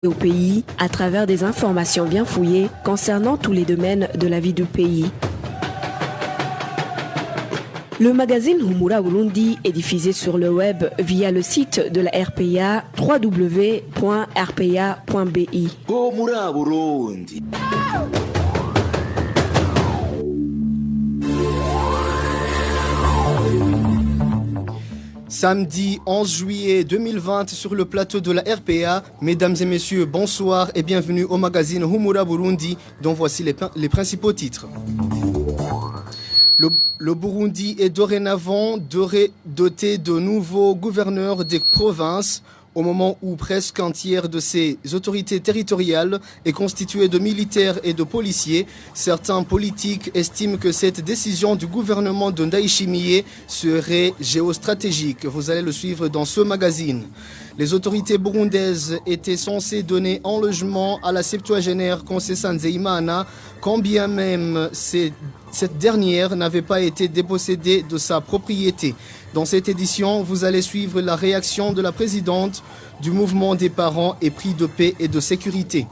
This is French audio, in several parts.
au pays à travers des informations bien fouillées concernant tous les domaines de la vie du pays. Le magazine Humura Burundi est diffusé sur le web via le site de la RPA www.rpa.bi. Humura Burundi. Samedi 11 juillet 2020 sur le plateau de la RPA. Mesdames et messieurs, bonsoir et bienvenue au magazine Humura Burundi dont voici les principaux titres. Le Burundi est dorénavant doté de nouveaux gouverneurs des provinces au moment où presque un tiers de ses autorités territoriales est constitué de militaires et de policiers. Certains politiques estiment que cette décision du gouvernement de Ndayishimiye serait géostratégique. Vous allez le suivre dans ce magazine. Les autorités burundaises étaient censées donner un logement à la septuagénaire Concessa Nzeyimana, quand bien même cette dernière n'avait pas été dépossédée de sa propriété. Dans cette édition, vous allez suivre la réaction de la présidente du mouvement des parents et prix de paix et de sécurité.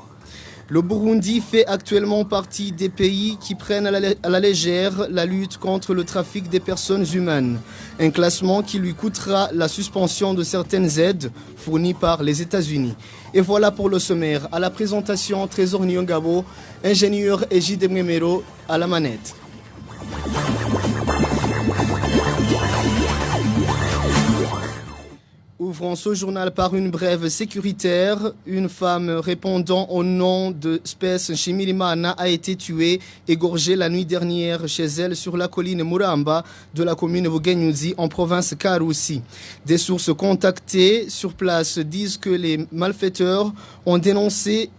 Le Burundi fait actuellement partie des pays qui prennent à la légère la lutte contre le trafic des personnes humaines. Un classement qui lui coûtera la suspension de certaines aides fournies par les États-Unis. Et voilà pour le sommaire. À la présentation, Trésor Nyongabo, ingénieur Ejide Mwemero à la manette. Ouvrons ce journal par une brève sécuritaire. Une femme répondant au nom de Spes Nshimirimana a été tuée, égorgée la nuit dernière chez elle sur la colline Muramba de la commune Bugenyuzi en province Karusi. Des sources contactées sur place disent que les malfaiteurs ont défoncé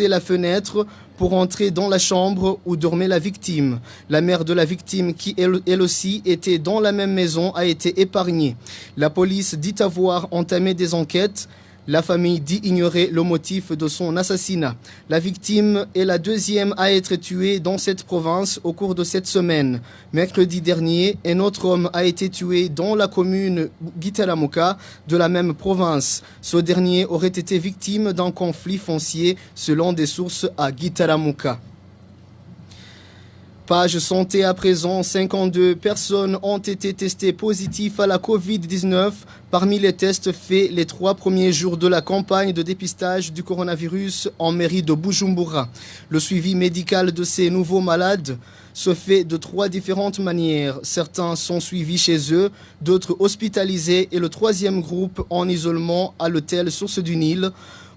la fenêtre pour entrer dans la chambre où dormait la victime. La mère de la victime, qui elle aussi était dans la même maison, a été épargnée. La police dit avoir entamé des enquêtes. La famille dit ignorer le motif de son assassinat. La victime est la deuxième à être tuée dans cette province au cours de cette semaine. Mercredi dernier, un autre homme a été tué dans la commune Gitaramuka de la même province. Ce dernier aurait été victime d'un conflit foncier selon des sources à Gitaramuka. Page santé à présent, 52 personnes ont été testées positives à la Covid-19 parmi les tests faits les 3 premiers jours de la campagne de dépistage du coronavirus en mairie de Bujumbura. Le suivi médical de ces nouveaux malades se fait de 3 différentes manières. Certains sont suivis chez eux, d'autres hospitalisés et le 3e groupe en isolement à l'hôtel Source du Nil,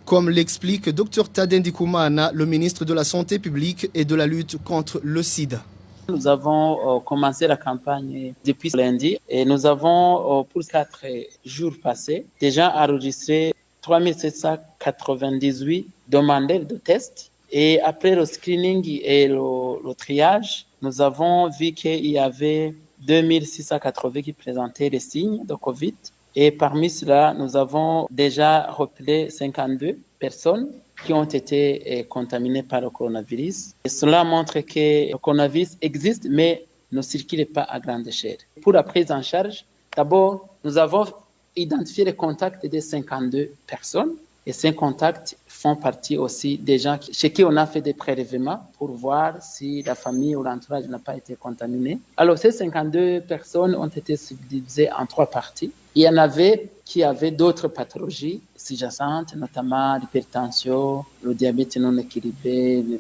comme l'explique Dr Tadei Ndikumana, le ministre de la Santé publique et de la lutte contre le sida. Nous avons commencé la campagne depuis lundi et nous avons, pour 4 jours passés, déjà enregistré 3798 demandeurs de tests. Et après le screening et le triage, nous avons vu qu'il y avait 2680 qui présentaient les signes de Covid. Et parmi cela, nous avons déjà repéré 52 personnes qui ont été contaminées par le coronavirus. Et cela montre que le coronavirus existe, mais ne circule pas à grande échelle. Pour la prise en charge, d'abord, nous avons identifié les contacts de 52 personnes. Et ces contacts font partie aussi des gens chez qui on a fait des prélèvements pour voir si la famille ou l'entourage n'a pas été contaminé. Alors, ces 52 personnes ont été subdivisées en 3 parties. Il y en avait qui avaient d'autres pathologies sous-jacentes, notamment l'hypertension, le diabète non équilibré, le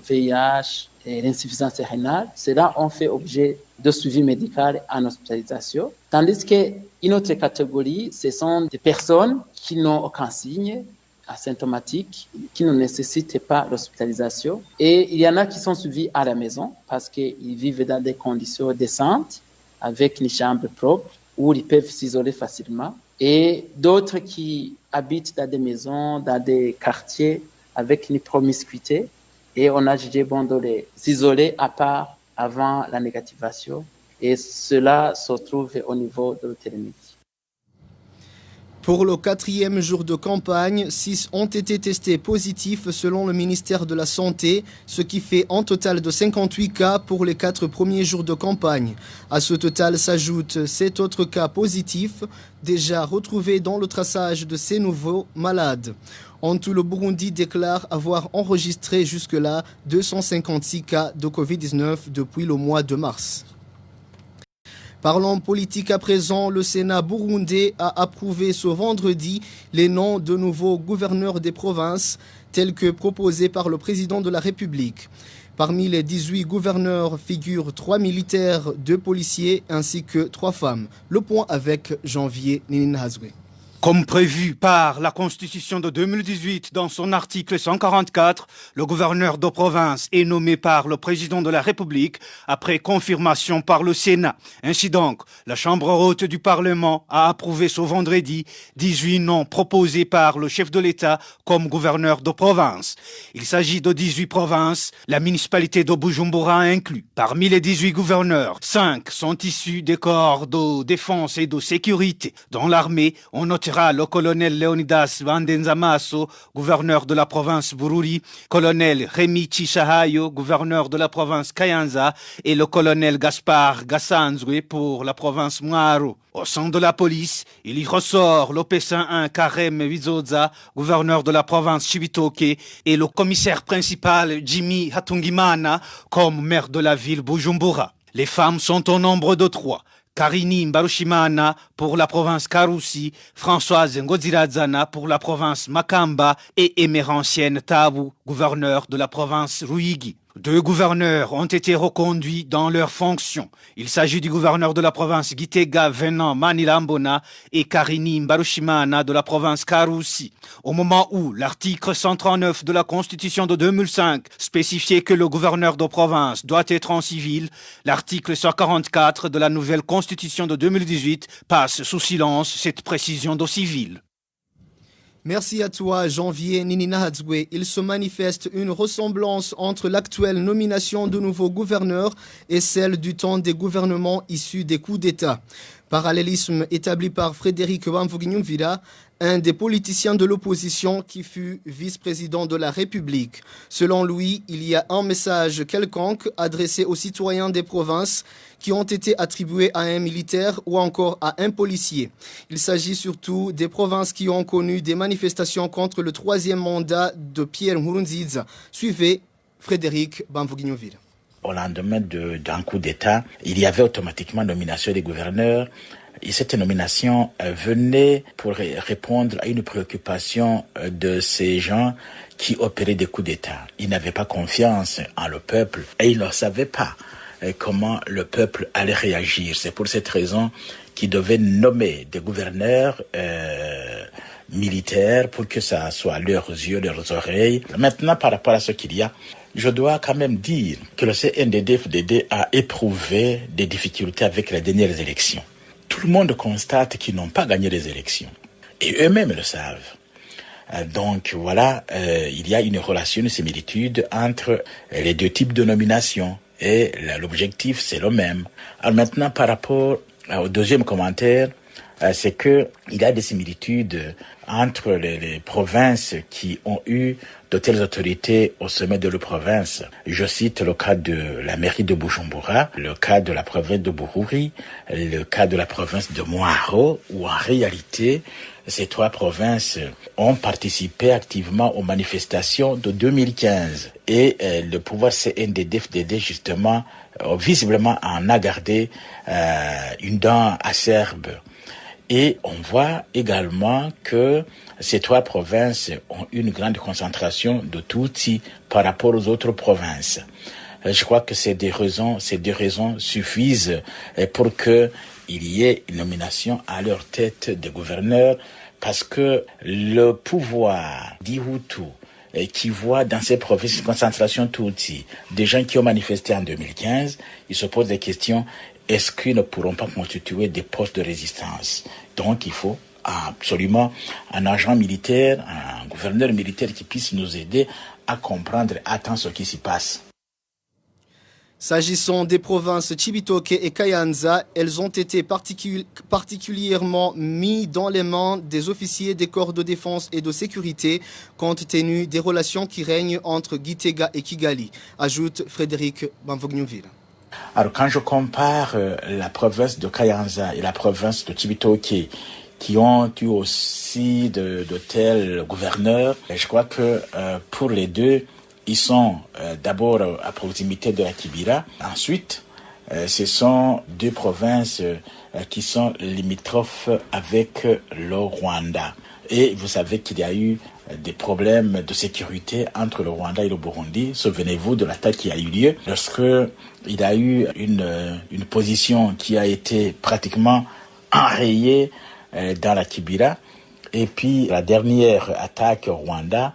VIH et l'insuffisance rénale. Ceux-là ont fait objet de suivi médical en hospitalisation. Tandis qu'une autre catégorie, ce sont des personnes qui n'ont aucun signe asymptomatique, qui ne nécessitent pas l'hospitalisation. Et il y en a qui sont suivis à la maison parce qu'ils vivent dans des conditions décentes, avec une chambre propre, où ils peuvent s'isoler facilement. Et d'autres qui habitent dans des maisons, dans des quartiers avec une promiscuité. Et on a jugé bon de les isoler à part avant la négativation. Et cela se trouve au niveau de l'autonomie. Pour le 4e jour de campagne, 6 ont été testés positifs selon le ministère de la Santé, ce qui fait un total de 58 cas pour les 4 premiers jours de campagne. À ce total s'ajoutent 7 autres cas positifs déjà retrouvés dans le traçage de ces nouveaux malades. En tout, le Burundi déclare avoir enregistré jusque-là 256 cas de Covid-19 depuis le mois de mars. Parlons politique à présent, le Sénat burundais a approuvé ce vendredi les noms de nouveaux gouverneurs des provinces tels que proposés par le président de la République. Parmi les 18 gouverneurs figurent 3 militaires, 2 policiers ainsi que 3 femmes. Le point avec Janvier Ninazwe. Comme prévu par la Constitution de 2018 dans son article 144, le gouverneur de province est nommé par le président de la République après confirmation par le Sénat. Ainsi donc, la Chambre haute du Parlement a approuvé ce vendredi 18 noms proposés par le chef de l'État comme gouverneur de province. Il s'agit de 18 provinces, la municipalité de Bujumbura inclus. Parmi les 18 gouverneurs, 5 sont issus des corps de défense et de sécurité. Dans l'armée, on notera le colonel Leonidas Vandenzamaso, gouverneur de la province Bururi, colonel Rémi Chisahayo, gouverneur de la province Kayanza, et le colonel Gaspard Gassanzwe pour la province Mwaro. Au sein de la police, il y ressort l'Opessin 1 Karem Wizoza, gouverneur de la province Chibitoke, et le commissaire principal Jimmy Hatungimana comme maire de la ville Bujumbura. Les femmes sont au nombre de 3. Karini Mbarushimana pour la province Karusi, Françoise Ngozirazana pour la province Makamba et Emerantienne Tabu, gouverneur de la province Ruyigi. 2 gouverneurs ont été reconduits dans leurs fonctions. Il s'agit du gouverneur de la province Gitega Venant Manilambona et Karini Mbarushimana de la province Karusi. Au moment où l'article 139 de la Constitution de 2005 spécifiait que le gouverneur de province doit être en civil, l'article 144 de la nouvelle Constitution de 2018 passe sous silence cette précision de civil. Merci à toi, Janvier Ninazwe. Il se manifeste une ressemblance entre l'actuelle nomination de nouveaux gouverneurs et celle du temps des gouvernements issus des coups d'État. Parallélisme établi par Frédéric Bamvuginyumvira, un des politiciens de l'opposition qui fut vice-président de la République. Selon lui, il y a un message quelconque adressé aux citoyens des provinces qui ont été attribués à un militaire ou encore à un policier. Il s'agit surtout des provinces qui ont connu des manifestations contre le 3e mandat de Pierre Nkurunziza. Suivez Frédéric Bamvuginyumvira. Au lendemain d'un coup d'État, il y avait automatiquement nomination des gouverneurs. Et cette nomination venait pour répondre à une préoccupation de ces gens qui opéraient des coups d'État. Ils n'avaient pas confiance en le peuple et ils ne savaient pas comment le peuple allait réagir. C'est pour cette raison qu'ils devaient nommer des gouverneurs militaires pour que ça soit leurs yeux, leurs oreilles. Maintenant, par rapport à ce qu'il y a, je dois quand même dire que le CNDD-FDD a éprouvé des difficultés avec les dernières élections. Tout le monde constate qu'ils n'ont pas gagné les élections. Et eux-mêmes le savent. Donc voilà, il y a une relation, une similitude entre les 2 types de nominations. Et l'objectif, c'est le même. Alors maintenant, par rapport au deuxième commentaire, c'est que il y a des similitudes entre les provinces qui ont eu de telles autorités au sommet de leur province. Je cite le cas de la mairie de Bujumbura, le cas de la province de Bururi, le cas de la province de Mwaro, où en réalité, ces 3 provinces ont participé activement aux manifestations de 2015. Et le pouvoir CNDD-FDD, justement, visiblement en a gardé une dent acerbe. Et on voit également que ces 3 provinces ont une grande concentration de Tutsis par rapport aux autres provinces. Je crois que ces 2 raisons suffisent pour que il y ait une nomination à leur tête des gouverneurs, parce que le pouvoir d'Ihutu qui voit dans ces provinces une concentration Tutsi, des gens qui ont manifesté en 2015, ils se posent des questions. Est-ce qu'ils ne pourront pas constituer des postes de résistance? Donc il faut absolument un agent militaire, un gouverneur militaire qui puisse nous aider à comprendre à temps ce qui s'y passe. S'agissant des provinces Chibitoke et Kayanza, elles ont été particulièrement mises dans les mains des officiers des corps de défense et de sécurité, compte tenu des relations qui règnent entre Gitega et Kigali, ajoute Frédéric Bamvuginyumvira. Alors quand je compare la province de Kayanza et la province de Chibitoke, qui ont eu aussi de tels gouverneurs. Et je crois que pour les deux, ils sont d'abord à proximité de la Kibira. Ensuite, ce sont deux provinces qui sont limitrophes avec le Rwanda. Et vous savez qu'il y a eu des problèmes de sécurité entre le Rwanda et le Burundi. Souvenez-vous de l'attaque qui a eu lieu lorsque il y a eu une position qui a été pratiquement enrayée dans la Kibira. Et puis la dernière attaque au Rwanda,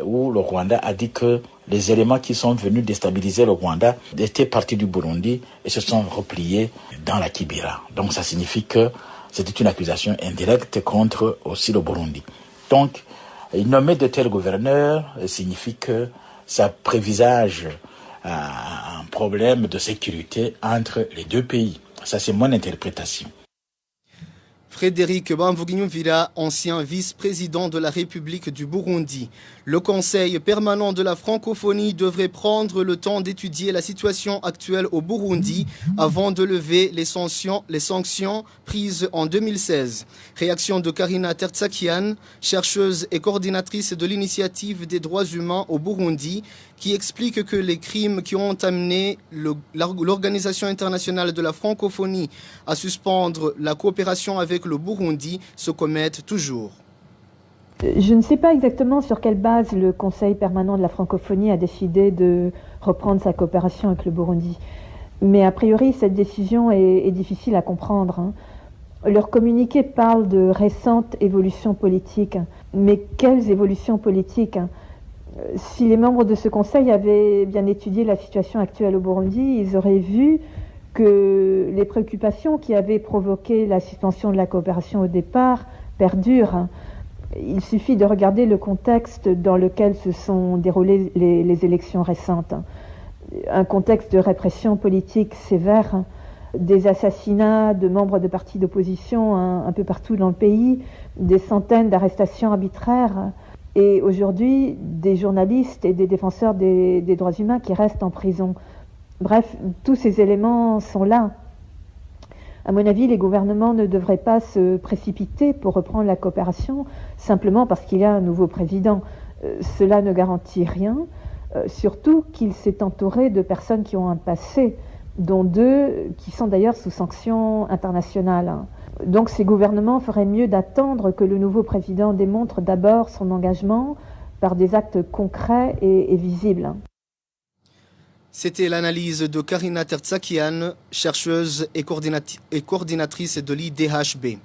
où le Rwanda a dit que les éléments qui sont venus déstabiliser le Rwanda étaient partis du Burundi et se sont repliés dans la Kibira. Donc ça signifie que c'était une accusation indirecte contre aussi le Burundi. Donc, nommer de tels gouverneurs signifie que ça prévisage un problème de sécurité entre les deux pays. Ça, c'est mon interprétation. Frédéric Bamvuginyumvira, ancien vice-président de la République du Burundi. Le Conseil permanent de la francophonie devrait prendre le temps d'étudier la situation actuelle au Burundi avant de lever les sanctions prises en 2016. Réaction de Karina Tertsakian, chercheuse et coordinatrice de l'initiative des droits humains au Burundi, qui explique que les crimes qui ont amené l'Organisation internationale de la francophonie à suspendre la coopération avec le Burundi se commettent toujours. Je ne sais pas exactement sur quelle base le Conseil permanent de la francophonie a décidé de reprendre sa coopération avec le Burundi. Mais a priori, cette décision est difficile à comprendre. Leur communiqué parle de récentes évolutions politiques. Mais quelles évolutions politiques ? Si les membres de ce Conseil avaient bien étudié la situation actuelle au Burundi, ils auraient vu que les préoccupations qui avaient provoqué la suspension de la coopération au départ perdurent. Il suffit de regarder le contexte dans lequel se sont déroulées les élections récentes. Un contexte de répression politique sévère, des assassinats de membres de partis d'opposition un peu partout dans le pays, des centaines d'arrestations arbitraires, et aujourd'hui des journalistes et des défenseurs des droits humains qui restent en prison. Bref, tous ces éléments sont là. À mon avis, les gouvernements ne devraient pas se précipiter pour reprendre la coopération simplement parce qu'il y a un nouveau président. Cela ne garantit rien, surtout qu'il s'est entouré de personnes qui ont un passé, dont deux qui sont d'ailleurs sous sanctions internationales. Donc ces gouvernements feraient mieux d'attendre que le nouveau président démontre d'abord son engagement par des actes concrets et visibles. C'était l'analyse de Karina Tertsakian, chercheuse et coordinatrice de l'IDHB.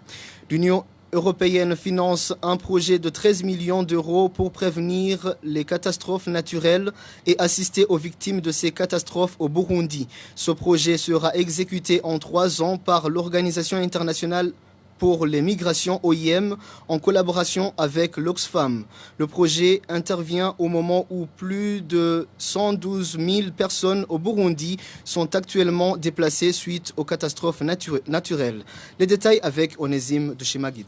L'Union européenne finance un projet de 13 millions d'euros pour prévenir les catastrophes naturelles et assister aux victimes de ces catastrophes au Burundi. Ce projet sera exécuté en 3 ans par l'Organisation internationale pour les migrations OIM en collaboration avec l'Oxfam. Le projet intervient au moment où plus de 112 000 personnes au Burundi sont actuellement déplacées suite aux catastrophes naturelles. Les détails avec Onésime de Shimagid.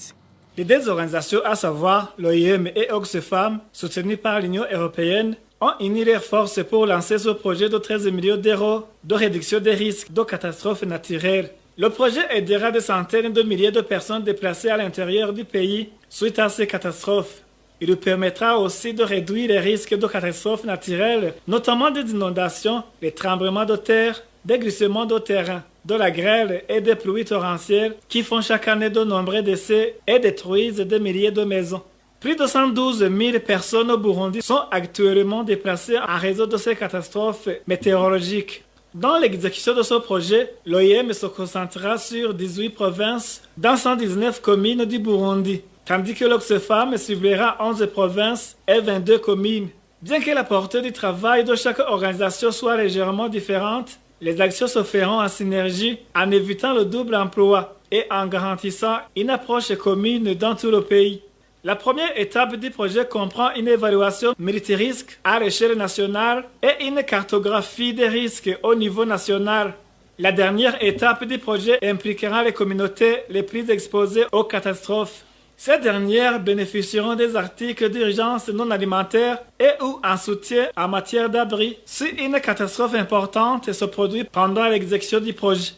Les deux organisations, à savoir l'OIM et Oxfam, soutenues par l'Union européenne, ont uni leurs forces pour lancer ce projet de 13 millions d'euros de réduction des risques de catastrophes naturelles. Le projet aidera des centaines de milliers de personnes déplacées à l'intérieur du pays suite à ces catastrophes. Il lui permettra aussi de réduire les risques de catastrophes naturelles, notamment des inondations, des tremblements de terre, des glissements de terrain, de la grêle et des pluies torrentielles qui font chaque année de nombreux décès et détruisent des milliers de maisons. Plus de 112 000 personnes au Burundi sont actuellement déplacées en raison de ces catastrophes météorologiques. Dans l'exécution de ce projet, l'OIM se concentrera sur 18 provinces dans 119 communes du Burundi, tandis que l'Oxfam ciblera 11 provinces et 22 communes. Bien que la portée du travail de chaque organisation soit légèrement différente, les actions se feront en synergie en évitant le double emploi et en garantissant une approche commune dans tout le pays. La première étape du projet comprend une évaluation multirisque à l'échelle nationale et une cartographie des risques au niveau national. La dernière étape du projet impliquera les communautés les plus exposées aux catastrophes. Ces dernières bénéficieront des articles d'urgence non alimentaires et ou en soutien en matière d'abri si une catastrophe importante se produit pendant l'exécution du projet.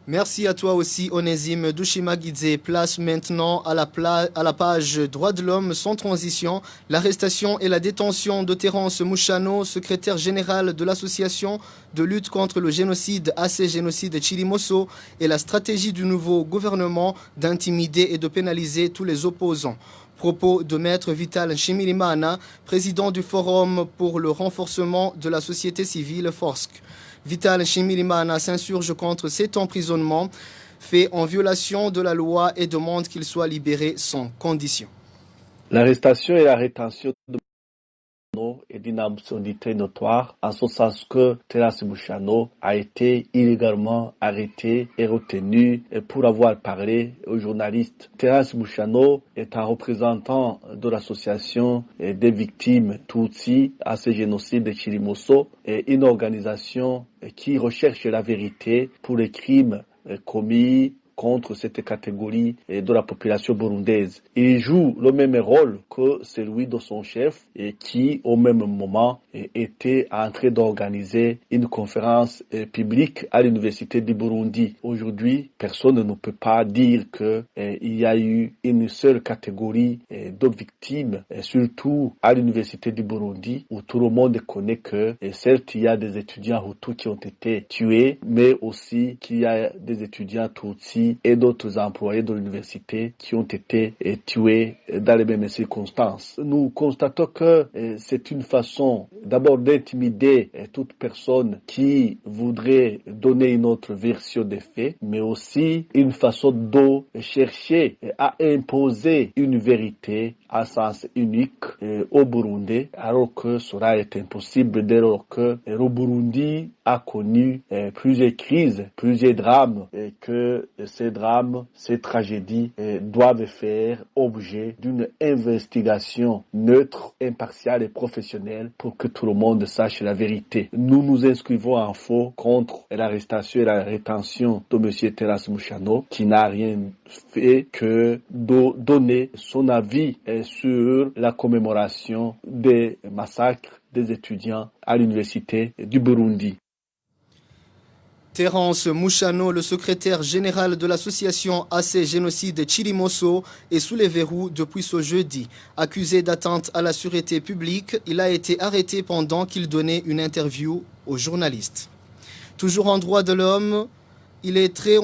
Merci à toi aussi, Onésime Dushimagidze. Place maintenant à la page Droits de l'homme sans transition. L'arrestation et la détention de Terence Mouchano, secrétaire général de l'association de lutte contre le génocide AC Génocide Chilimoso, et la stratégie du nouveau gouvernement d'intimider et de pénaliser tous les opposants. Propos de Maître Vital Nshimirimana, président du Forum pour le renforcement de la société civile FORSC. Vital Nshimirimana s'insurge contre cet emprisonnement fait en violation de la loi et demande qu'il soit libéré sans condition. L'arrestation et la rétention de Mouchano est d'une absurdité notoire, en ce sens que Terence Mouchano a été illégalement arrêté et retenu pour avoir parlé aux journalistes. Terence Mouchano est un représentant de l'association des victimes Tutsi à ce génocide de Chilimoso, et une organisation qui recherche la vérité pour les crimes commis contre cette catégorie de la population burundaise. Il joue le même rôle que celui de son chef, et qui, au même moment, était en train d'organiser une conférence publique à l'université du Burundi. Aujourd'hui, personne ne peut pas dire qu'il y a eu une seule catégorie de victimes, surtout à l'université du Burundi, où tout le monde connaît que, certes, il y a des étudiants Hutus qui ont été tués, mais aussi qu'il y a des étudiants Tutsis et d'autres employés de l'université qui ont été tués dans les mêmes circonstances. Nous constatons que c'est une façon d'abord d'intimider toute personne qui voudrait donner une autre version des faits, mais aussi une façon de chercher à imposer une vérité à sens unique au Burundi, alors que cela est impossible dès lors que le Burundi a connu plusieurs crises, plusieurs drames, et que ces drames, ces tragédies doivent faire objet d'une investigation neutre, impartiale et professionnelle pour que tout le monde sache la vérité. Nous nous inscrivons en faux contre l'arrestation et la rétention de M. Terence Mouchano, qui n'a rien fait que de donner son avis sur la commémoration des massacres des étudiants à l'université du Burundi. Terence Mouchano, le secrétaire général de l'association AC Génocide Chilimoso, est sous les verrous depuis ce jeudi. Accusé d'atteinte à la sûreté publique, il a été arrêté pendant qu'il donnait une interview aux journalistes. Toujours en droit de l'homme, il est très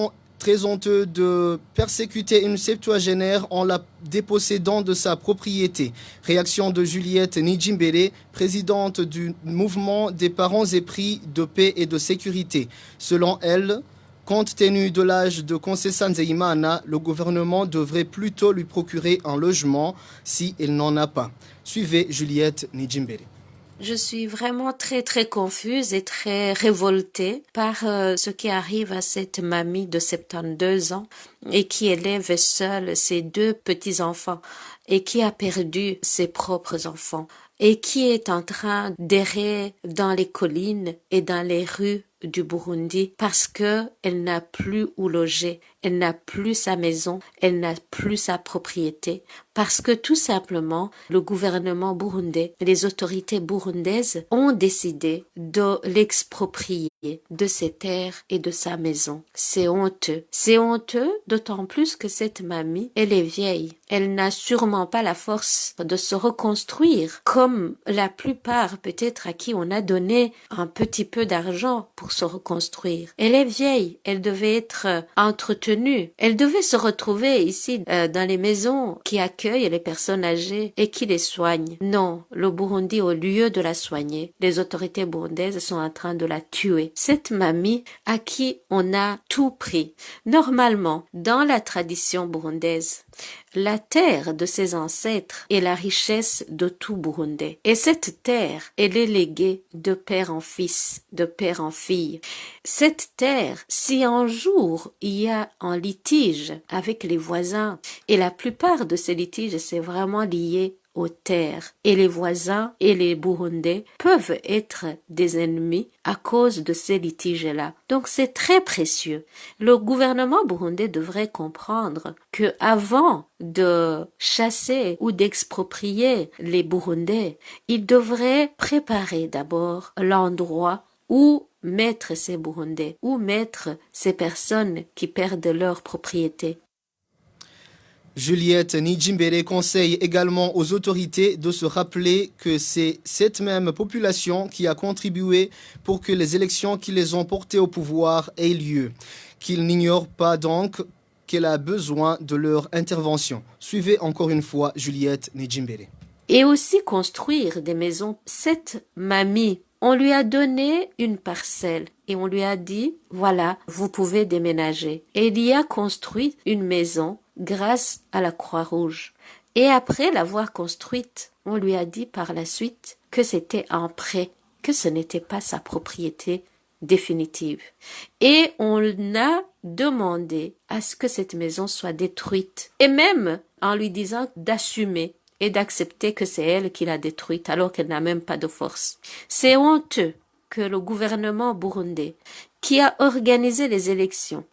honteux de persécuter une septuagénaire en la dépossédant de sa propriété. Réaction de Juliette Nijimbere, présidente du mouvement des parents épris de paix et de sécurité. Selon elle, compte tenu de l'âge de Concessa Nzeyimana, le gouvernement devrait plutôt lui procurer un logement si il n'en a pas. Suivez Juliette Nijimbere. Je suis vraiment très confuse et très révoltée par ce qui arrive à cette mamie de 72 ans et qui élève seule ses 2 petits-enfants et qui a perdu ses propres enfants et qui est en train d'errer dans les collines et dans les rues du Burundi parce que elle n'a plus où loger, elle n'a plus sa maison, elle n'a plus sa propriété, parce que tout simplement le gouvernement burundais, les autorités burundaises ont décidé de l'exproprier de ses terres et de sa maison. C'est honteux. C'est honteux, d'autant plus que cette mamie, elle est vieille. Elle n'a sûrement pas la force de se reconstruire, comme la plupart peut-être à qui on a donné un petit peu d'argent pour se reconstruire. Elle est vieille, elle devait être entretenue. Elle devait se retrouver ici dans les maisons qui accueillent les personnes âgées et qui les soignent. Non, le Burundi, au lieu de la soigner, les autorités burundaises sont en train de la tuer. Cette mamie à qui on a tout pris. Normalement, dans la tradition burundaise, la terre de ses ancêtres est la richesse de tout Burundais. Et cette terre, elle est léguée de père en fils, de père en fille. Cette terre, si un jour il y a un litige avec les voisins, et la plupart de ces litiges, c'est vraiment lié aux terres, et les voisins et les Burundais peuvent être des ennemis à cause de ces litiges-là. Donc c'est très précieux. Le gouvernement burundais devrait comprendre que avant de chasser ou d'exproprier les Burundais, il devrait préparer d'abord l'endroit Où mettre ces Burundais? Où mettre ces personnes qui perdent leur propriété? Juliette Nijimbere conseille également aux autorités de se rappeler que c'est cette même population qui a contribué pour que les élections qui les ont portés au pouvoir aient lieu. Qu'ils n'ignorent pas donc qu'elle a besoin de leur intervention. Suivez encore une fois Juliette Nijimbere. Et aussi construire des maisons. Cette mamie, on lui a donné une parcelle et on lui a dit, voilà, vous pouvez déménager. Et il y a construit une maison grâce à la Croix-Rouge. Et après l'avoir construite, on lui a dit par la suite que c'était un prêt, que ce n'était pas sa propriété définitive. Et on a demandé à ce que cette maison soit détruite. Et même en lui disant d'assumer et d'accepter que c'est elle qui l'a détruite alors qu'elle n'a même pas de force. C'est honteux que le gouvernement burundais, qui a organisé les élections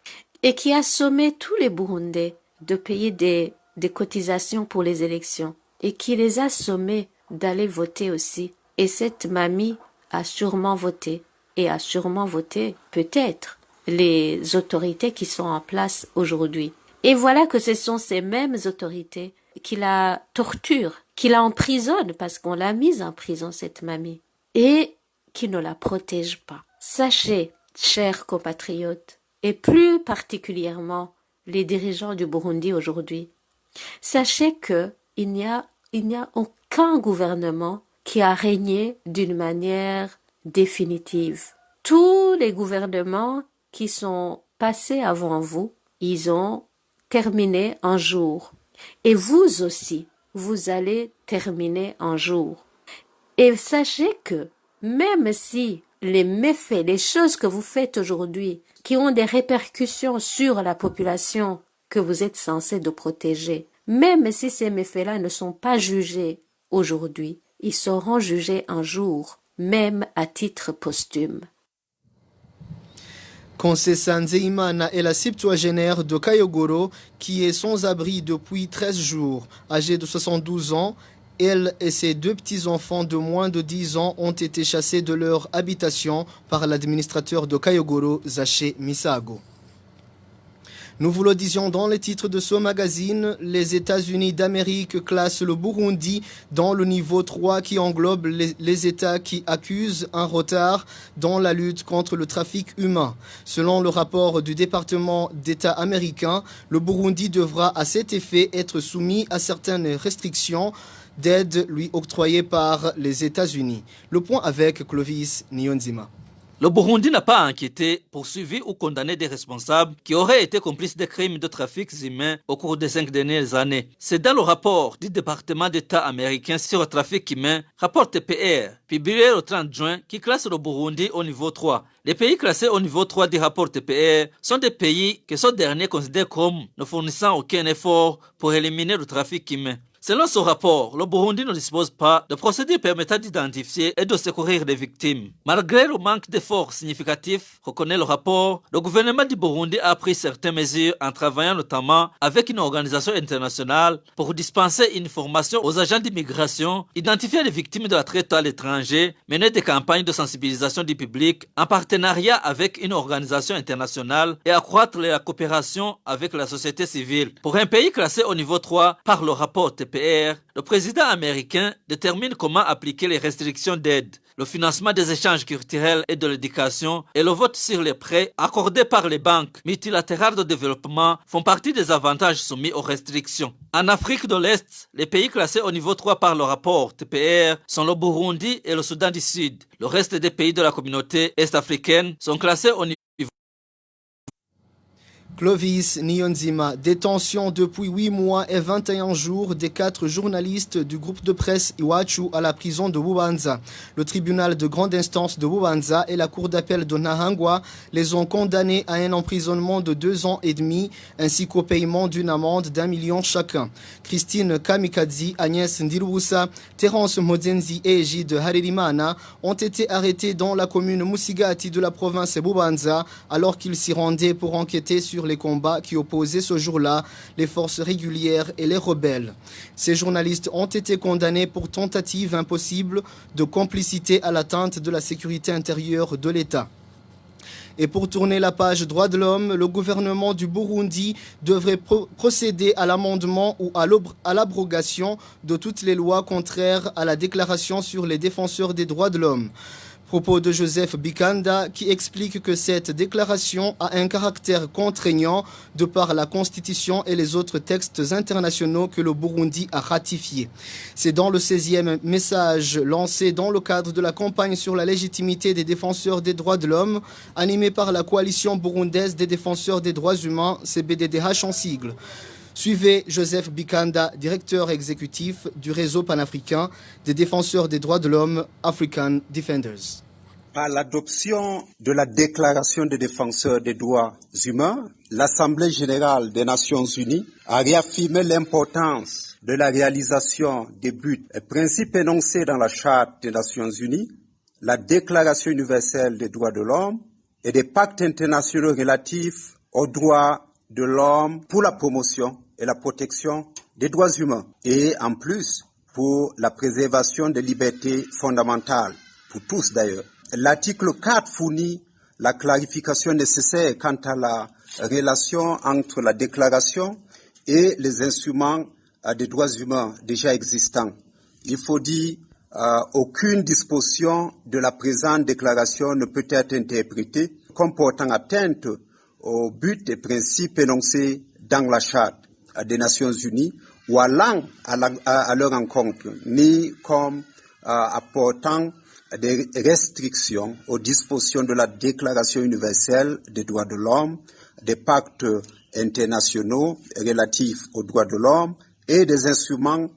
et qui a sommé tous les Burundais de payer des cotisations pour les élections et qui les a sommés d'aller voter aussi. Et cette mamie a sûrement voté et a sûrement voté peut-être les autorités qui sont en place aujourd'hui. Et voilà que ce sont ces mêmes autorités qui la torturent, qui la emprisonnent parce qu'on l'a mise en prison cette mamie et qui ne la protègent pas. Sachez, chers compatriotes, et plus particulièrement les dirigeants du Burundi aujourd'hui, sachez que il n'y a aucun gouvernement qui a régné d'une manière définitive. Tous les gouvernements qui sont passés avant vous, ils ont terminé un jour. Et vous aussi, vous allez terminer un jour. Et sachez que même si les méfaits, les choses que vous faites aujourd'hui, qui ont des répercussions sur la population que vous êtes censé de protéger, même si ces méfaits-là ne sont pas jugés aujourd'hui, ils seront jugés un jour, même à titre posthume. Concessa Nzeimana est la septuagénaire de Kayogoro qui est sans abri depuis 13 jours. Âgée de 72 ans, elle et ses deux petits-enfants de moins de 10 ans ont été chassés de leur habitation par l'administrateur de Kayogoro, Zaché Misago. Nous vous le disions dans les titres de ce magazine, les États-Unis d'Amérique classent le Burundi dans le niveau 3 qui englobe les États qui accusent un retard dans la lutte contre le trafic humain. Selon le rapport du département d'État américain, le Burundi devra à cet effet être soumis à certaines restrictions d'aide lui octroyées par les États-Unis. Le point avec Clovis Nyonzima. Le Burundi n'a pas enquêté, poursuivi ou condamné des responsables qui auraient été complices de crimes de trafic humain au cours des 5 dernières années. C'est dans le rapport du département d'État américain sur le trafic humain, rapport TPR, publié le 30 juin, qui classe le Burundi au niveau 3. Les pays classés au niveau 3 du rapport TPR sont des pays que ce dernier considère comme ne fournissant aucun effort pour éliminer le trafic humain. Selon ce rapport, le Burundi ne dispose pas de procédures permettant d'identifier et de secourir les victimes. Malgré le manque d'efforts significatifs, reconnaît le rapport, le gouvernement du Burundi a pris certaines mesures en travaillant notamment avec une organisation internationale pour dispenser une formation aux agents d'immigration, identifier les victimes de la traite à l'étranger, mener des campagnes de sensibilisation du public en partenariat avec une organisation internationale et accroître la coopération avec la société civile. Pour un pays classé au niveau 3 par le rapport TPR, le président américain détermine comment appliquer les restrictions d'aide, le financement des échanges culturels et de l'éducation et le vote sur les prêts accordés par les banques multilatérales de développement font partie des avantages soumis aux restrictions. En Afrique de l'Est, les pays classés au niveau 3 par le rapport TPR sont le Burundi et le Soudan du Sud. Le reste des pays de la communauté est-africaine sont classés au niveau Clovis Nyonzima, détention depuis 8 mois et 21 jours des 4 journalistes du groupe de presse Iwachu à la prison de Bubanza. Le tribunal de grande instance de Bubanza et la cour d'appel de Nahangwa les ont condamnés à un emprisonnement de 2 ans et demi ainsi qu'au paiement d'une amende d'1 million chacun. Christine Kamikazi, Agnès Ndirubusa, Terence Mozenzi et Egide Haririmana ont été arrêtés dans la commune Musigati de la province Bubanza alors qu'ils s'y rendaient pour enquêter sur les combats qui opposaient ce jour-là les forces régulières et les rebelles. Ces journalistes ont été condamnés pour tentative impossible de complicité à l'atteinte de la sécurité intérieure de l'État. Et pour tourner la page droits de l'homme, le gouvernement du Burundi devrait procéder à l'amendement ou à l'abrogation de toutes les lois contraires à la déclaration sur les défenseurs des droits de l'homme. Propos de Joseph Bikanda qui explique que cette déclaration a un caractère contraignant de par la Constitution et les autres textes internationaux que le Burundi a ratifiés. C'est dans le 16e message lancé dans le cadre de la campagne sur la légitimité des défenseurs des droits de l'homme, animée par la coalition burundaise des défenseurs des droits humains, CBDDH en sigle. Suivez Joseph Bikanda, directeur exécutif du réseau panafricain des défenseurs des droits de l'homme, African Defenders. Par l'adoption de la Déclaration des défenseurs des droits humains, l'Assemblée générale des Nations unies a réaffirmé l'importance de la réalisation des buts et principes énoncés dans la Charte des Nations unies, la Déclaration universelle des droits de l'homme et des pactes internationaux relatifs aux droits de l'homme pour la promotion et la protection des droits humains et en plus pour la préservation des libertés fondamentales, pour tous d'ailleurs. L'article 4 fournit la clarification nécessaire quant à la relation entre la déclaration et les instruments des droits humains déjà existants. Il faut dire aucune disposition de la présente déclaration ne peut être interprétée comme portant atteinte aux buts et principes énoncés dans la Charte des Nations unies ou allant à leur encontre, ni comme apportant des restrictions aux dispositions de la Déclaration universelle des droits de l'homme, des pactes internationaux relatifs aux droits de l'homme et des instruments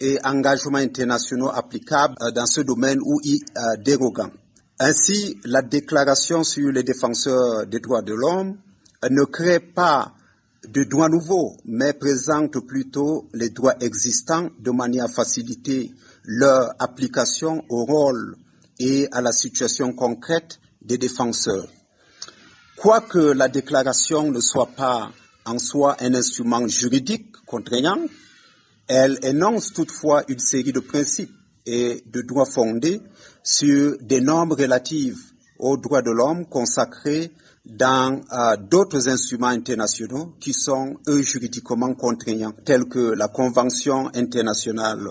et engagements internationaux applicables dans ce domaine ou y dérogants. Ainsi, la Déclaration sur les défenseurs des droits de l'homme ne crée pas de droits nouveaux, mais présente plutôt les droits existants de manière à faciliter leur application au rôle et à la situation concrète des défenseurs. Quoique la déclaration ne soit pas en soi un instrument juridique contraignant, elle énonce toutefois une série de principes et de droits fondés sur des normes relatives aux droits de l'homme consacrés dans d'autres instruments internationaux qui sont, eux, juridiquement contraignants, tels que la Convention internationale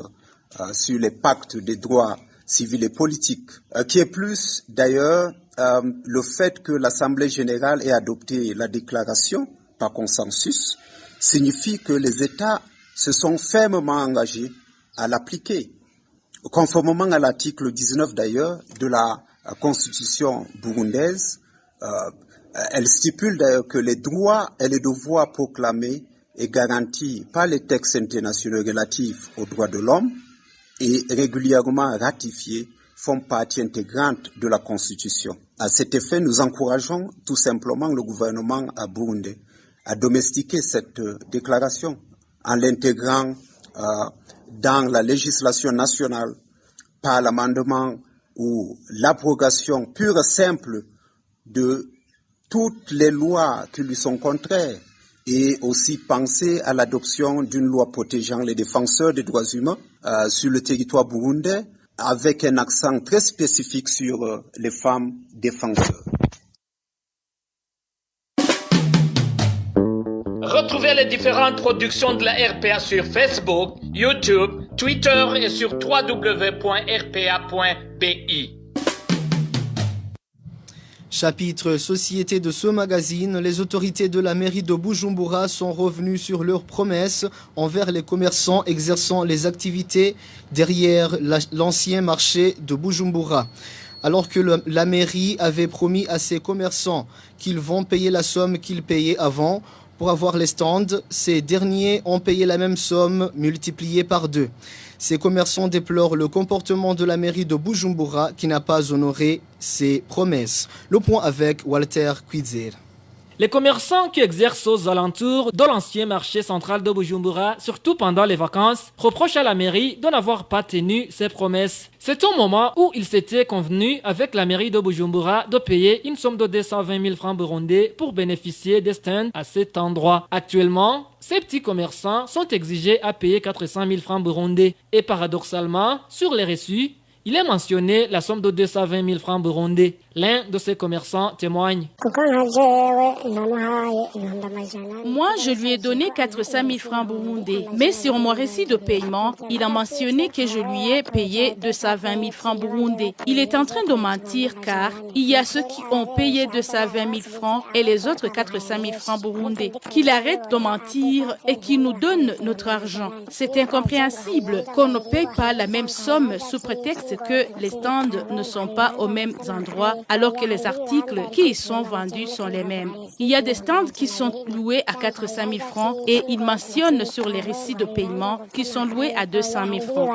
sur les pactes des droits civils et politiques, qui est plus, d'ailleurs, le fait que l'Assemblée générale ait adopté la déclaration par consensus signifie que les États se sont fermement engagés à l'appliquer. Conformément à l'article 19, d'ailleurs, de la Constitution burundaise, elle stipule d'ailleurs que les droits et les devoirs proclamés et garantis par les textes internationaux relatifs aux droits de l'homme et régulièrement ratifiés font partie intégrante de la Constitution. À cet effet, nous encourageons tout simplement le gouvernement burundais à domestiquer cette déclaration en l'intégrant dans la législation nationale par l'amendement ou l'abrogation pure et simple de toutes les lois qui lui sont contraires et aussi penser à l'adoption d'une loi protégeant les défenseurs des droits humains sur le territoire burundais avec un accent très spécifique sur les femmes défenseurs. Retrouvez les différentes productions de la RPA sur Facebook, YouTube, Twitter et sur www.rpa.bi. Chapitre Société de ce magazine, les autorités de la mairie de Bujumbura sont revenues sur leurs promesses envers les commerçants exerçant les activités derrière l'ancien marché de Bujumbura. Alors que la mairie avait promis à ses commerçants qu'ils vont payer la somme qu'ils payaient avant pour avoir les stands, ces derniers ont payé la même somme multipliée par 2. Ces commerçants déplorent le comportement de la mairie de Bujumbura qui n'a pas honoré ses promesses. Le point avec Walter Kwizera. Les commerçants qui exercent aux alentours de l'ancien marché central de Bujumbura, surtout pendant les vacances, reprochent à la mairie de n'avoir pas tenu ses promesses. C'est au moment où il s'était convenu avec la mairie de Bujumbura de payer une somme de 220 000 francs burundais pour bénéficier des stands à cet endroit. Actuellement, ces petits commerçants sont exigés à payer 400 000 francs burundais. Et paradoxalement, sur les reçus, il est mentionné la somme de 220 000 francs burundais. L'un de ces commerçants témoigne. Moi, je lui ai donné 400 000 francs burundais. Mais sur mon récit de paiement, il a mentionné que je lui ai payé 220 000 francs burundais. Il est en train de mentir car il y a ceux qui ont payé 220 000 francs et les autres 400 000 francs burundais. Qu'il arrête de mentir et qu'il nous donne notre argent. C'est incompréhensible qu'on ne paye pas la même somme sous prétexte que les stands ne sont pas aux mêmes endroits alors que les articles qui y sont vendus sont les mêmes. Il y a des stands qui sont loués à 400 000 francs et ils mentionnent sur les récits de paiement qu'ils sont loués à 200 000 francs.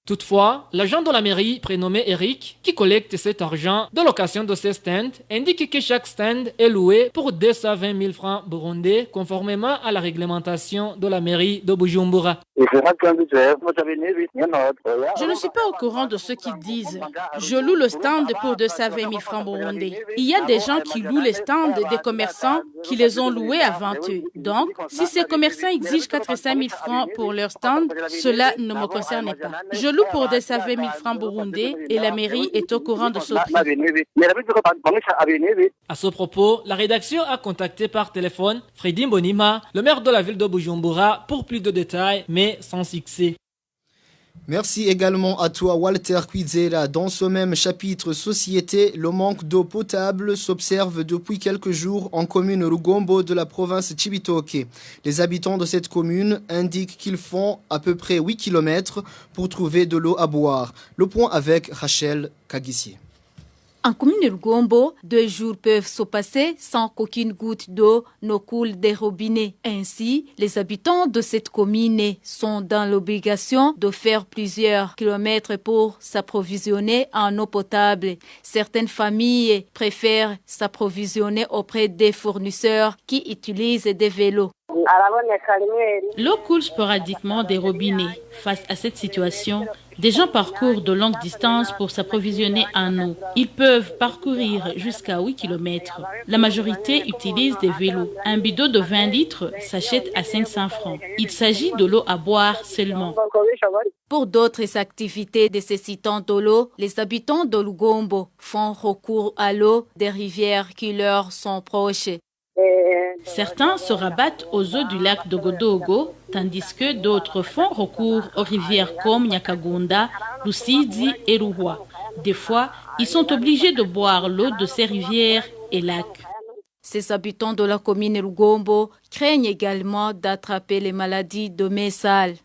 Toutefois, l'agent de la mairie, prénommé Eric, qui collecte cet argent de location de ces stands, indique que chaque stand est loué pour 220 000 francs burundais, conformément à la réglementation de la mairie de Bujumbura. Je ne suis pas au courant de ce qu'ils disent. Je loue le stand pour 220 000 francs burundais. Il y a des gens qui louent les stands des commerçants qui les ont loués avant eux. Donc, si ces commerçants exigent 400 000 francs pour leur stand, cela ne me concerne pas. Je loue pour 220 000 francs burundais et la mairie est au courant de ce prix. À ce propos, la rédaction a contacté par téléphone Freddy Mbonima, le maire de la ville de Bujumbura, pour plus de détails, mais sans succès. Merci également à toi Walter Kwizera. Dans ce même chapitre société, le manque d'eau potable s'observe depuis quelques jours en commune Rugombo de la province Cibitoke. Les habitants de cette commune indiquent qu'ils font à peu près 8 km pour trouver de l'eau à boire. Le point avec Rachel Kagissier. En commune de Rugombo, 2 jours peuvent se passer sans qu'aucune goutte d'eau ne coule des robinets. Ainsi, les habitants de cette commune sont dans l'obligation de faire plusieurs kilomètres pour s'approvisionner en eau potable. Certaines familles préfèrent s'approvisionner auprès des fournisseurs qui utilisent des vélos. L'eau coule sporadiquement des robinets. Face à cette situation, des gens parcourent de longues distances pour s'approvisionner en eau. Ils peuvent parcourir jusqu'à 8 km. La majorité utilise des vélos. Un bidon de 20 litres s'achète à 500 francs. Il s'agit de l'eau à boire seulement. Pour d'autres activités nécessitant de l'eau, les habitants de Rugombo font recours à l'eau des rivières qui leur sont proches. Certains se rabattent aux eaux du lac de Godogo, tandis que d'autres font recours aux rivières comme Nyakagunda, Lusidi et Ruhwa. Des fois, ils sont obligés de boire l'eau de ces rivières et lacs. Ces habitants de la commune Rugombo craignent également d'attraper les maladies de Messal.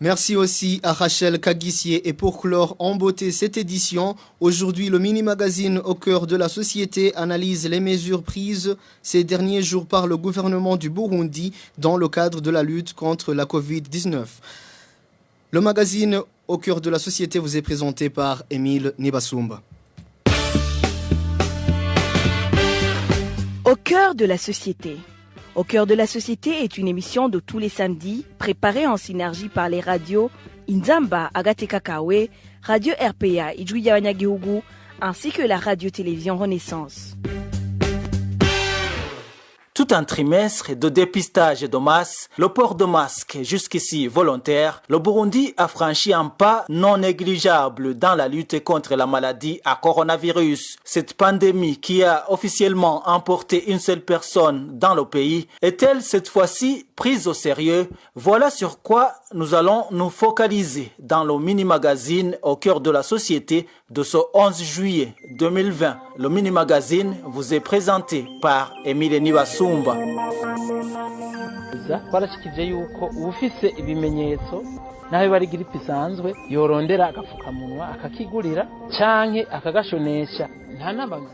Merci aussi à Rachel Kagissier et pour clore en beauté cette édition, aujourd'hui le mini-magazine au cœur de la société analyse les mesures prises ces derniers jours par le gouvernement du Burundi dans le cadre de la lutte contre la Covid-19. Le magazine au cœur de la société vous est présenté par Émile Nibasumba. Au cœur de la société. Au cœur de la société est une émission de tous les samedis, préparée en synergie par les radios Inzamba Agatekakawe, Radio RPA Ijuya Wanyagihugu, ainsi que la radio-télévision Renaissance. Tout un trimestre de dépistage de masse, le port de masque jusqu'ici volontaire, le Burundi a franchi un pas non négligeable dans la lutte contre la maladie à coronavirus. Cette pandémie qui a officiellement emporté une seule personne dans le pays est-elle cette fois-ci prise au sérieux? Voilà sur quoi nous allons nous focaliser dans le mini-magazine au cœur de la société de ce 11 juillet 2020. Le mini-magazine vous est présenté par Emile Nibasumba. Twarashikije yuko ufise ibimenyetso nawe bari gripe isanzwe yorondera agafukamunwa akakigurira canke akagashonesha.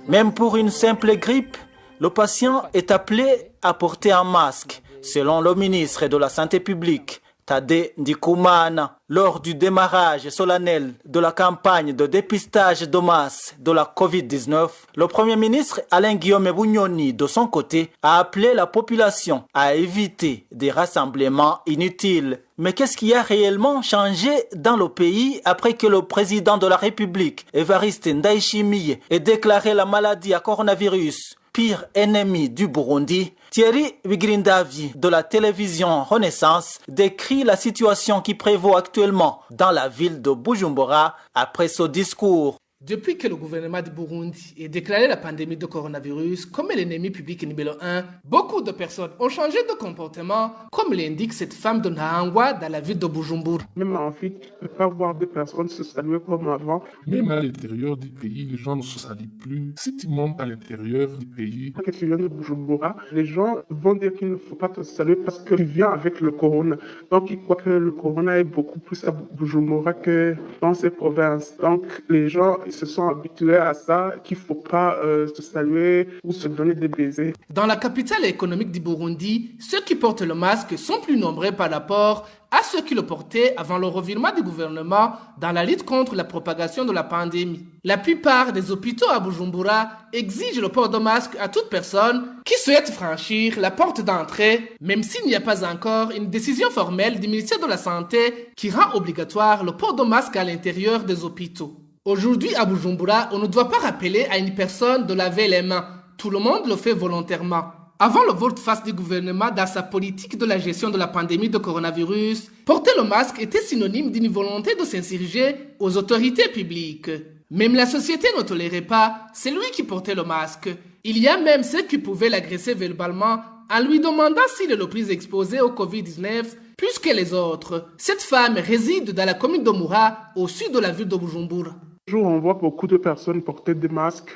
Même pour une simple grippe, le patient est appelé à porter un masque, selon le ministre de la Santé publique. Tade Ndikumana. Lors du démarrage solennel de la campagne de dépistage de masse de la COVID-19, le Premier ministre Alain Guillaume Bunyoni, de son côté, a appelé la population à éviter des rassemblements inutiles. Mais qu'est-ce qui a réellement changé dans le pays après que le président de la République, Évariste Ndayishimiye, ait déclaré la maladie à coronavirus pire ennemi du Burundi? Thierry Bigrindavi de la télévision Renaissance décrit la situation qui prévaut actuellement dans la ville de Bujumbura après ce discours. Depuis que le gouvernement du Burundi ait déclaré la pandémie de coronavirus comme l'ennemi public numéro 1, beaucoup de personnes ont changé de comportement, comme l'indique cette femme de Nahangwa dans la ville de Bujumbura. Même en fait, tu ne peux pas voir des personnes se saluer comme avant. Même à l'intérieur du pays, les gens ne se saluent plus. Si tu montes à l'intérieur du pays, quand tu viens de Bujumbura, les gens vont dire qu'il ne faut pas te saluer parce que tu viens avec le corona. Donc ils croient que le corona est beaucoup plus à Bujumbura que dans ces provinces. Donc les gens se sont habitués à ça, qu'il ne faut pas se saluer ou se donner des baisers. Dans la capitale économique du Burundi, ceux qui portent le masque sont plus nombreux par rapport à ceux qui le portaient avant le revirement du gouvernement dans la lutte contre la propagation de la pandémie. La plupart des hôpitaux à Bujumbura exigent le port de masque à toute personne qui souhaite franchir la porte d'entrée, même s'il n'y a pas encore une décision formelle du ministère de la Santé qui rend obligatoire le port de masque à l'intérieur des hôpitaux. Aujourd'hui, à Bujumbura, on ne doit pas rappeler à une personne de laver les mains. Tout le monde le fait volontairement. Avant le volte-face du gouvernement dans sa politique de la gestion de la pandémie de coronavirus, porter le masque était synonyme d'une volonté de s'insurger aux autorités publiques. Même la société ne tolérait pas celui qui portait le masque. Il y a même ceux qui pouvaient l'agresser verbalement en lui demandant s'il est le plus exposé au Covid-19 plus que les autres. Cette femme réside dans la commune de Moura, au sud de la ville de Bujumbura. On voit beaucoup de personnes porter des masques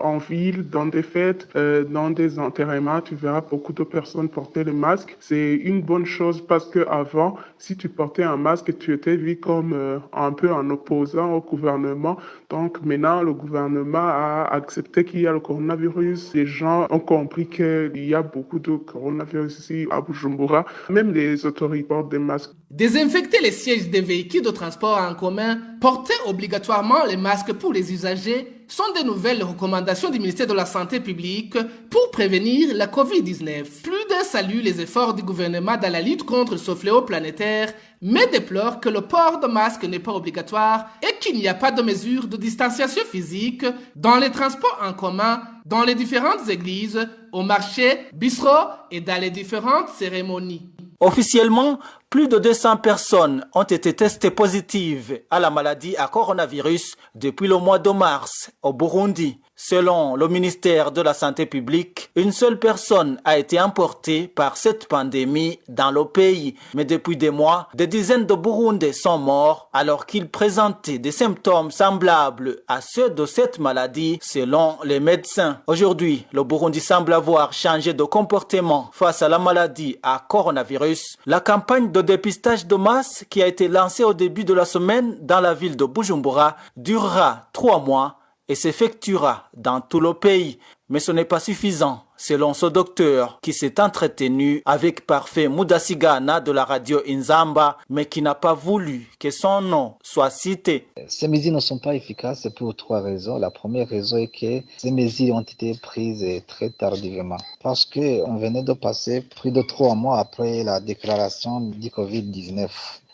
en ville, dans des fêtes, dans des enterrements. Tu verras beaucoup de personnes porter les masques. C'est une bonne chose parce que avant, si tu portais un masque, tu étais vu comme un peu un opposant au gouvernement. Donc maintenant, le gouvernement a accepté qu'il y a le coronavirus. Les gens ont compris qu'il y a beaucoup de coronavirus ici à Bujumbura. Même les autorités portent des masques. Désinfecter les sièges des véhicules de transport en commun, porter obligatoirement les masques pour les usagers sont des nouvelles recommandations du ministère de la Santé publique pour prévenir la Covid-19. Plus d'un salue les efforts du gouvernement dans la lutte contre ce fléau planétaire, mais déplore que le port de masque n'est pas obligatoire et qu'il n'y a pas de mesures de distanciation physique dans les transports en commun, dans les différentes églises, au marché, bistrots et dans les différentes cérémonies. Officiellement, plus de 200 personnes ont été testées positives à la maladie à coronavirus depuis le mois de mars au Burundi. Selon le ministère de la Santé publique, une seule personne a été emportée par cette pandémie dans le pays. Mais depuis des mois, des dizaines de Burundais sont morts alors qu'ils présentaient des symptômes semblables à ceux de cette maladie, selon les médecins. Aujourd'hui, le Burundi semble avoir changé de comportement face à la maladie à coronavirus. La campagne de dépistage de masse qui a été lancée au début de la semaine dans la ville de Bujumbura durera 3 mois et s'effectuera dans tout le pays. Mais ce n'est pas suffisant, selon ce docteur qui s'est entretenu avec Parfait Mudasigana de la radio Inzamba, mais qui n'a pas voulu que son nom soit cité. Ces mesures ne sont pas efficaces pour 3 raisons. La première raison est que ces mesures ont été prises très tardivement, parce qu'on venait de passer plus de 3 mois après la déclaration du Covid-19.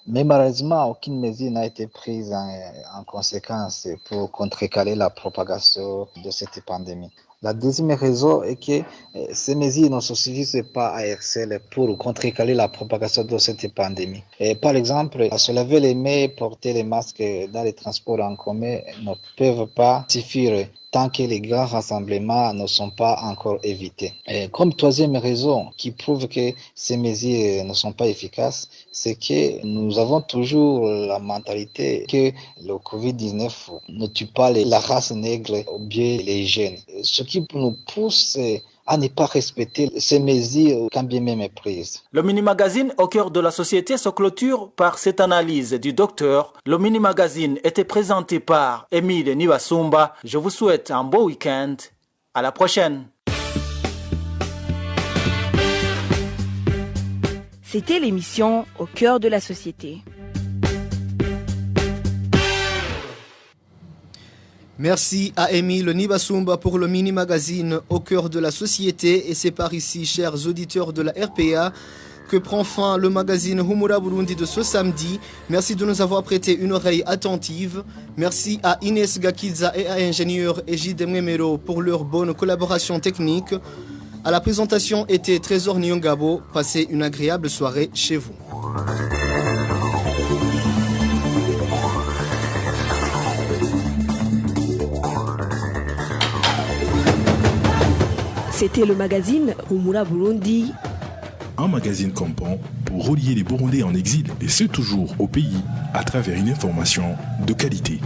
Mais malheureusement, aucune mesure n'a été prise en conséquence pour contrecarrer la propagation de cette pandémie. La deuxième raison est que ces mesures ne se suffisent pas à RCL pour contrecarrer la propagation de cette pandémie. Et par exemple, se laver les mains, porter les masques dans les transports en commun ne peuvent pas suffire tant que les grands rassemblements ne sont pas encore évités. Et comme troisième raison qui prouve que ces mesures ne sont pas efficaces, c'est que nous avons toujours la mentalité que le Covid-19 ne tue pas la race nègre ou bien les jeunes. Ce qui nous pousse à ne pas respecter ces mesures quand bien même prises. Le mini-magazine au cœur de la société se clôture par cette analyse du docteur. Le mini-magazine était présenté par Émile Nibasumba. Je vous souhaite un beau week-end. À la prochaine. C'était l'émission Au cœur de la société. Merci à Émile Nibasumba pour le mini-magazine Au cœur de la société. Et c'est par ici, chers auditeurs de la RPA, que prend fin le magazine Humura Burundi de ce samedi. Merci de nous avoir prêté une oreille attentive. Merci à Inès Gakiza et à ingénieur Egide Mwemero pour leur bonne collaboration technique. À la présentation était Trésor Nyongabo. Passez une agréable soirée chez vous. C'était le magazine Humura Burundi. Un magazine campant pour relier les Burundais en exil et ceux toujours au pays à travers une information de qualité.